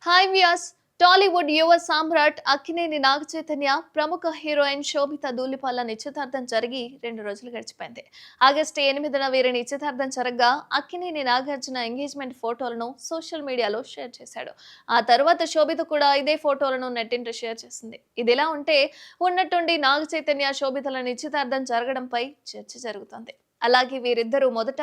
Hi Vyas. Tollywood యువ సామ్రాట్ అక్కినేని నాగ చైతన్య ప్రముఖ heroine శోభిత ధూళిపాల నిశ్చితార్థం జరిగి 2 రోజులు గడిచిపోయింది. ఆగస్టు 8న వీరి నిశ్చితార్థం జరగ్గా అక్కినేని నాగార్జున ఎంగేజ్మెంట్ ఫోటోలను సోషల్ మీడియాలో షేర్ చేశాడు. ఆ తర్వాత శోభిత కూడా ఇదే ఫోటోలను నెట్టింట షేర్ చేసింది. ఇదిలా ఉంటే ఉన్నట్టుండి నాగ చైతన్య శోభితల నిశ్చితార్థం జరగడంపై చర్చ జరుగుతోంది. అలాగే వీరిద్దరూ మొదట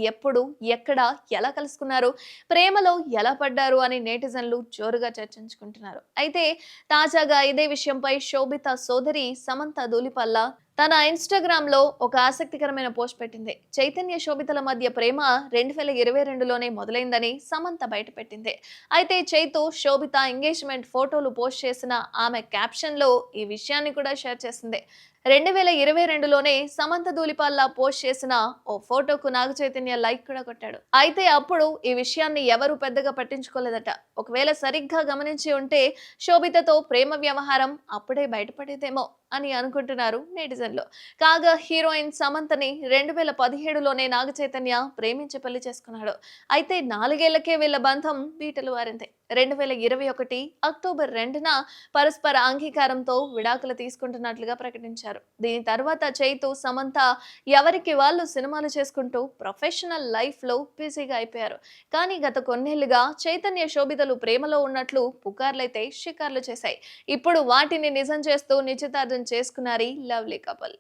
ఎప్పుడు, ఎక్కడ, ఎలా కలుసుకున్నారు, ప్రేమలో ఎలా పడ్డారు అని నెటిజన్లు జోరుగా చర్చించుకుంటున్నారు. అయితే తాజాగా ఇదే విషయంపై శోభిత సోదరి సమంత ధూళిపల్ల తన ఇన్‌స్టాగ్రామ్‌లో ఒక ఆసక్తికరమైన పోస్ట్ పెట్టింది. చైతన్య శోభితల మధ్య ప్రేమ 2022లోనే మొదలైందని సమంత బయటపెట్టింది. అయితే చైతు, శోభిత ఎంగేజ్‌మెంట్ ఫోటోలు పోస్ట్ చేసిన ఆమె క్యాప్షన్‌లో ఈ విషయాన్ని కూడా షేర్ చేసింది. 2022లోనే సమంత ధూళిపాల పోస్ట్ చేసిన ఓ ఫోటోకు నాగ చైతన్య లైక్ కూడా కొట్టాడు. అయితే అప్పుడు ఈ విషయాన్ని ఎవరు పెద్దగా పట్టించుకోలేదట. ఒకవేళ సరిగ్గా గమనించి ఉంటే శోభితతో ప్రేమ వ్యవహారం అప్పుడే బయటపడేదేమో అని అనుకుంటున్నారు నెటిజన్లు. కాగా హీరోయిన్ సమంతని 2017లోనే నాగ చైతన్య ప్రేమించి పెళ్లి చేసుకున్నాడు. అయితే 4 ఏళ్లకే వీళ్ళ బంధం బీటలు వారింది. 2021 అక్టోబర్ 2న పరస్పర అంగీకారంతో విడాకులు తీసుకుంటున్నట్లుగా ప్రకటించారు. దీని తర్వాత చైతు, సమంత ఎవరికి వాళ్ళు సినిమాలు చేసుకుంటూ ప్రొఫెషనల్ లైఫ్‌లో బిజీగా అయిపోయారు. కానీ గత కొన్నేళ్లుగా చైతన్య శోభితలు ప్రేమలో ఉన్నట్లు పుకార్లైతే షికార్లు చేశాయి. ఇప్పుడు వాటిని నిజం చేస్తూ నిశ్చితార్థం చేసుకున్నారు ఈ లవ్లీ కపుల్.